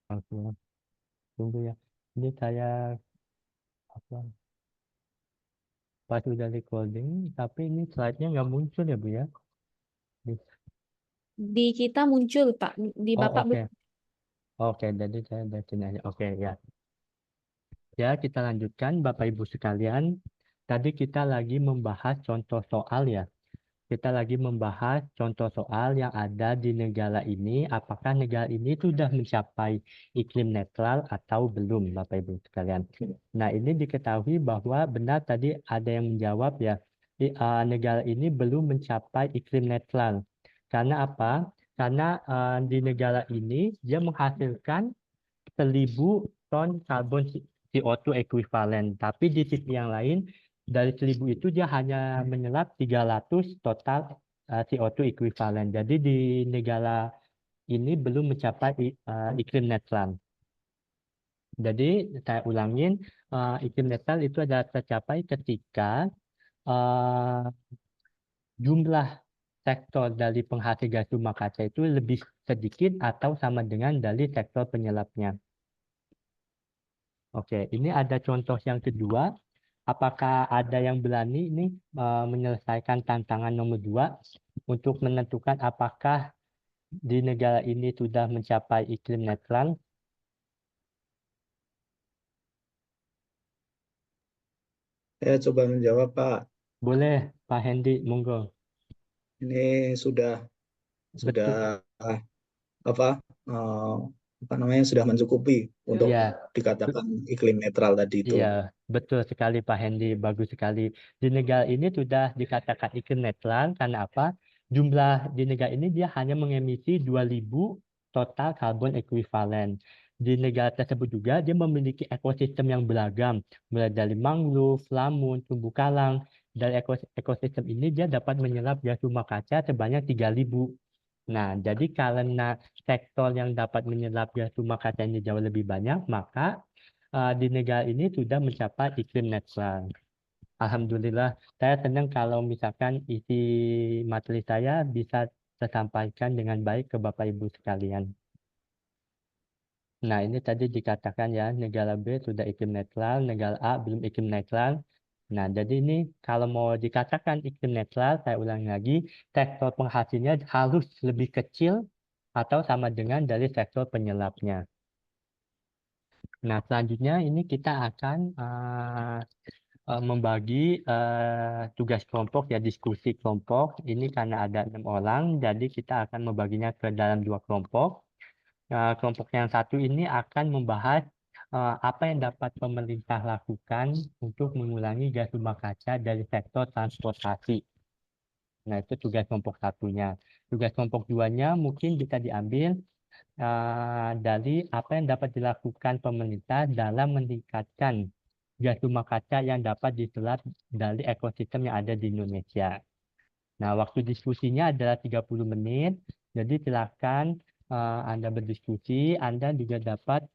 Oke, tunggu ya. Ini saya apa? Pas udah recording, tapi ini slide-nya nggak muncul ya Bu ya? Di- Di kita muncul, Pak. Di Oh Bapak oke, belum. oke. Jadi saya dari sini aja. Oke ya. Ya kita lanjutkan Bapak Ibu sekalian. Tadi kita lagi membahas contoh soal ya. Kita lagi membahas contoh soal yang ada di negara ini. Apakah negara ini sudah mencapai iklim netral atau belum, Bapak Ibu sekalian? Nah, ini diketahui bahwa benar tadi ada yang menjawab ya, negara ini belum mencapai iklim netral. Karena apa? Karena di negara ini dia menghasilkan 1.000 ton karbon CO2 ekuivalen. Tapi di sisi yang lain, dari 1.000 itu dia hanya menyerap 300 total CO2 ekuivalen. Jadi di negara ini belum mencapai iklim netral. Jadi saya ulangin, iklim netral itu adalah tercapai ketika eh, jumlah sektor dari penghasil gas rumah kaca itu lebih sedikit atau sama dengan dari sektor penyerapnya. Oke, ini ada contoh yang kedua. Apakah ada yang berani ini menyelesaikan tantangan nomor 2 untuk menentukan apakah di negara ini sudah mencapai iklim netral? Saya coba menjawab, Pak. Boleh, Pak Hendy, monggo. Ini sudah Betul, apa apa namanya sudah mencukupi untuk ya. dikatakan iklim netral tadi itu. Iya, betul sekali Pak Hendy, bagus sekali. Di negara ini sudah dikatakan iklim netral karena apa? Jumlah di negara ini dia hanya mengemisi 2.000 total karbon ekuivalen. Di negara tersebut juga dia memiliki ekosistem yang beragam, mulai dari mangrove, lamun, terumbu karang. Dari ekosistem ini dia dapat menyerap gas rumah kaca sebanyak 3.000. Nah, jadi karena sektor yang dapat menyerap gas rumah kaca ini jauh lebih banyak, maka di negara ini sudah mencapai iklim netral. Alhamdulillah, saya senang kalau misalkan isi materi saya bisa tersampaikan dengan baik ke Bapak Ibu sekalian. Nah, ini tadi dikatakan ya, negara B sudah iklim netral, negara A belum iklim netral. Nah, jadi ini kalau mau dikatakan iklim netral, saya ulang lagi, sektor penghasilnya harus lebih kecil atau sama dengan dari sektor penyerapnya. Nah, selanjutnya ini kita akan membagi tugas kelompok ya diskusi kelompok ini karena ada 6 orang jadi kita akan membaginya ke dalam 2 kelompok. Kelompok yang satu ini akan membahas apa yang dapat pemerintah lakukan untuk mengurangi gas rumah kaca dari sektor transportasi. Nah itu tugas kelompok satunya. Tugas kelompok duanya mungkin bisa diambil dari apa yang dapat dilakukan pemerintah dalam meningkatkan gas rumah kaca yang dapat diserap dari ekosistem yang ada di Indonesia. Nah, waktu diskusinya adalah 30 menit. Jadi silakan Anda berdiskusi. Anda juga dapat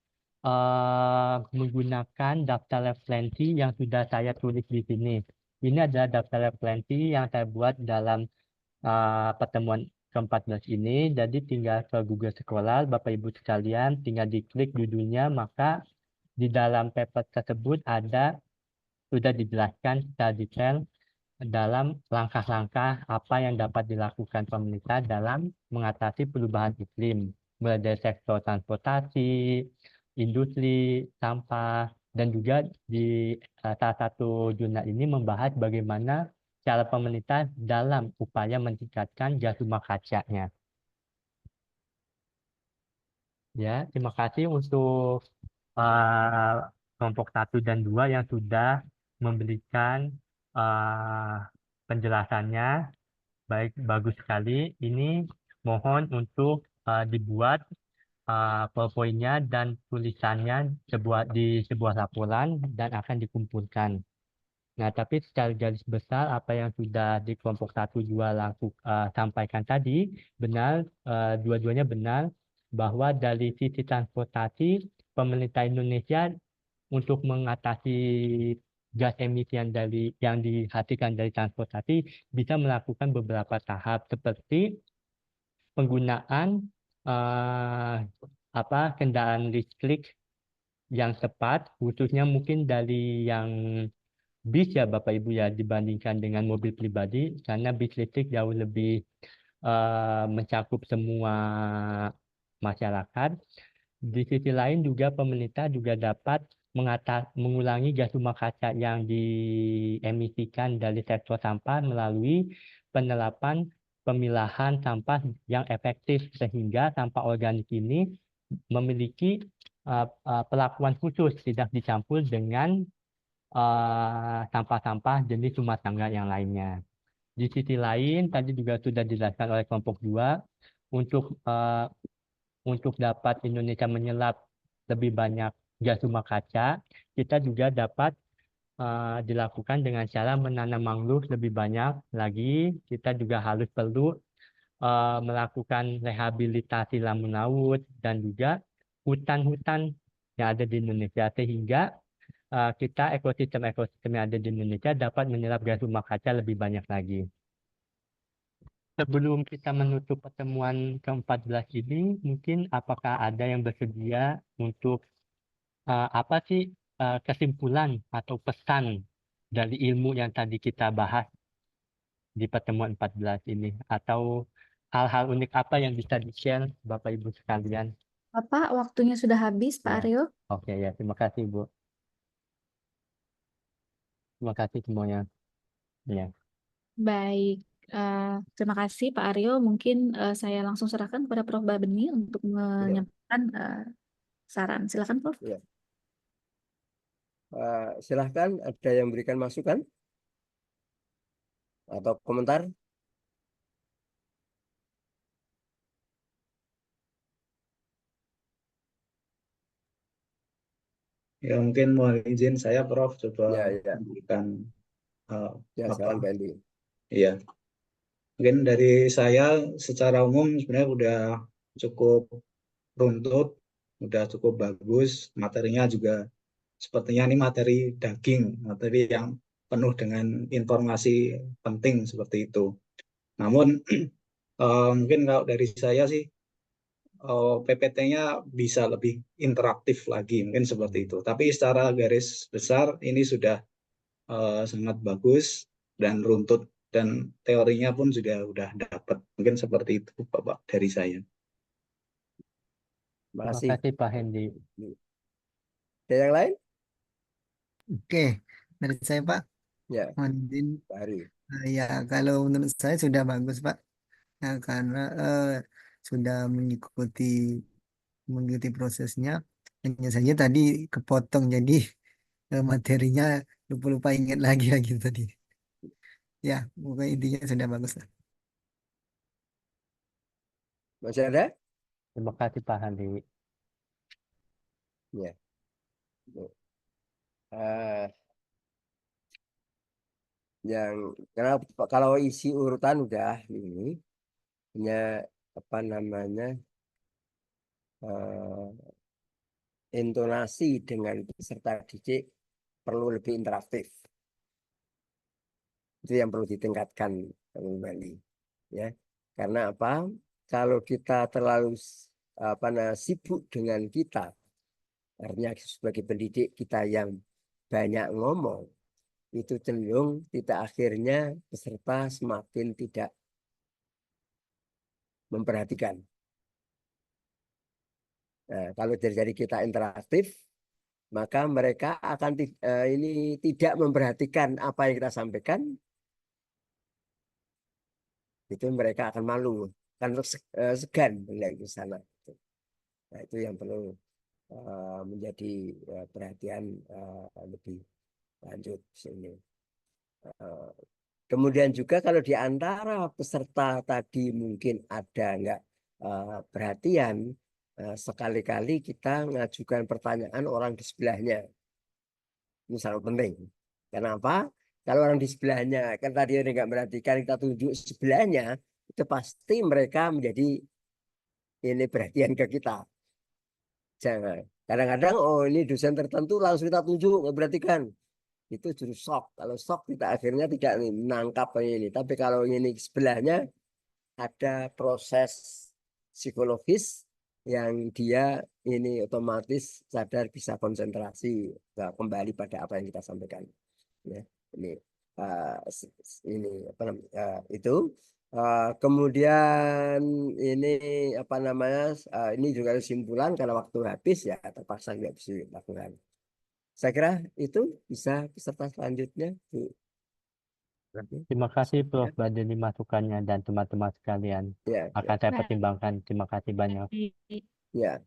menggunakan daftar referensi yang sudah saya tulis di sini. Ini adalah daftar referensi yang saya buat dalam pertemuan ke-14 ini. Jadi tinggal ke Google Scholar, Bapak Ibu sekalian, tinggal diklik judulnya, maka di dalam paper tersebut ada sudah dijelaskan secara detail dalam langkah-langkah apa yang dapat dilakukan pemerintah dalam mengatasi perubahan iklim, mulai dari sektor transportasi, industri, sampah, dan juga di salah satu jurnal ini membahas bagaimana cara pemerintah dalam upaya meningkatkan gas rumah kacanya. Ya, terima kasih untuk uh, kelompok 1 dan 2 yang sudah memberikan penjelasannya. Baik, bagus sekali. Ini mohon untuk dibuat PowerPoint-nya dan tulisannya di sebuah laporan dan akan dikumpulkan. Nah, tapi secara garis besar apa yang sudah di kelompok 1, 2 sampaikan tadi benar, dua-duanya benar bahwa dari sisi transportasi pemerintah Indonesia untuk mengatasi gas emisi yang dihasilkan dari transportasi bisa melakukan beberapa tahap seperti penggunaan eh, kendaraan listrik yang tepat, khususnya mungkin dari yang bis ya Bapak Ibu ya, dibandingkan dengan mobil pribadi, karena bis listrik jauh lebih mencakup semua masyarakat. Di sisi lain juga pemerintah juga dapat mengurangi gas rumah kaca yang diemisikan dari sektor sampah melalui penerapan pemilahan sampah yang efektif, sehingga sampah organik ini memiliki perlakuan khusus, tidak dicampur dengan sampah-sampah jenis rumah tangga yang lainnya. Di sisi lain, tadi juga sudah dijelaskan oleh kelompok 2, untuk dapat Indonesia menyerap lebih banyak gas rumah kaca, kita juga dapat dilakukan dengan cara menanam mangrove lebih banyak lagi. Kita juga perlu melakukan rehabilitasi lamun laut dan juga hutan-hutan yang ada di Indonesia, sehingga kita ekosistem yang ada di Indonesia dapat menyerap gas rumah kaca lebih banyak lagi. Sebelum kita menutup pertemuan ke-14 ini, mungkin apakah ada yang bersedia untuk apa sih kesimpulan atau pesan dari ilmu yang tadi kita bahas di pertemuan 14 ini, atau hal-hal unik apa yang bisa di-share Bapak Ibu sekalian? Bapak, waktunya sudah habis, Pak Ya. Aryo. Oke ya, terima kasih Bu. Terima kasih semuanya. Ya. Baik, terima kasih Pak Aryo. Mungkin saya langsung serahkan kepada Prof. Babeni untuk menyampaikan saran. Silakan, Prof. Ya. Silahkan, ada yang berikan masukan atau komentar? Ya mungkin mohon izin saya Prof coba Ya, ya. memberikan Ya, apa? silakan Pak Endi. Iya. Mungkin dari saya secara umum sebenarnya udah cukup runtut, udah cukup bagus, materinya juga sepertinya ini materi daging, materi yang penuh dengan informasi penting seperti itu. Namun mungkin kalau dari saya sih PPT-nya bisa lebih interaktif lagi, mungkin seperti itu. Tapi secara garis besar ini sudah sangat bagus dan runtut, dan teorinya pun juga udah dapat. Mungkin seperti itu Bapak dari saya. Terima Terima kasih. kasih Pak Hendy. Ada yang lain? Oke, dari saya Pak, Ya, mohon izin. Pak Ari. Ya, kalau menurut saya sudah bagus Pak, ya, karena sudah mengikuti prosesnya. Hanya saja tadi kepotong, jadi materinya lupa-lupa ingat lagi tadi. Ya, pokoknya intinya sudah bagus lah. Masih ada? Terima kasih Pak Hendy. Ya. Eh, yang kalau isi urutan udah ini hanya apa namanya intonasi dengan peserta didik perlu lebih interaktif. Itu yang perlu ditingkatkan kembali, ya. Karena apa? Kalau kita terlalu sibuk dengan kita, artinya sebagai pendidik kita yang banyak ngomong, itu cenderung tidak akhirnya peserta semakin tidak memperhatikan. Nah, kalau dari kita interaktif, maka mereka akan ini tidak memperhatikan apa yang kita sampaikan. Itu mereka akan malu, kan segan melihat ke sana. Nah, itu yang perlu menjadi perhatian lebih lanjut sini. Kemudian juga kalau di antara peserta tadi mungkin ada nggak perhatian, sekali-kali kita mengajukan pertanyaan orang di sebelahnya. Ini sangat penting. Kenapa? Kalau orang di sebelahnya, kan tadi nggak perhatikan, kita tunjuk sebelahnya, itu pasti mereka menjadi ini perhatian ke kita. Jangan. Kadang-kadang, oh ini dosen tertentu langsung kita tunjuk, nggak perhatikan. Itu justru shock. Kalau shock kita akhirnya tidak menangkap ini. Tapi kalau ini sebelahnya ada proses psikologis yang dia ini otomatis sadar bisa konsentrasi kembali pada apa yang kita sampaikan. Ya, ini ini apa namanya itu. Kemudian ini apa namanya ini juga kesimpulan karena waktu habis ya terpaksa nggak bisa dilakukan. Saya kira itu bisa peserta selanjutnya Bu. Terima kasih Prof. Badeni masukannya dan teman-teman sekalian. Ya, Akan saya Baik. pertimbangkan. Terima kasih banyak. ya.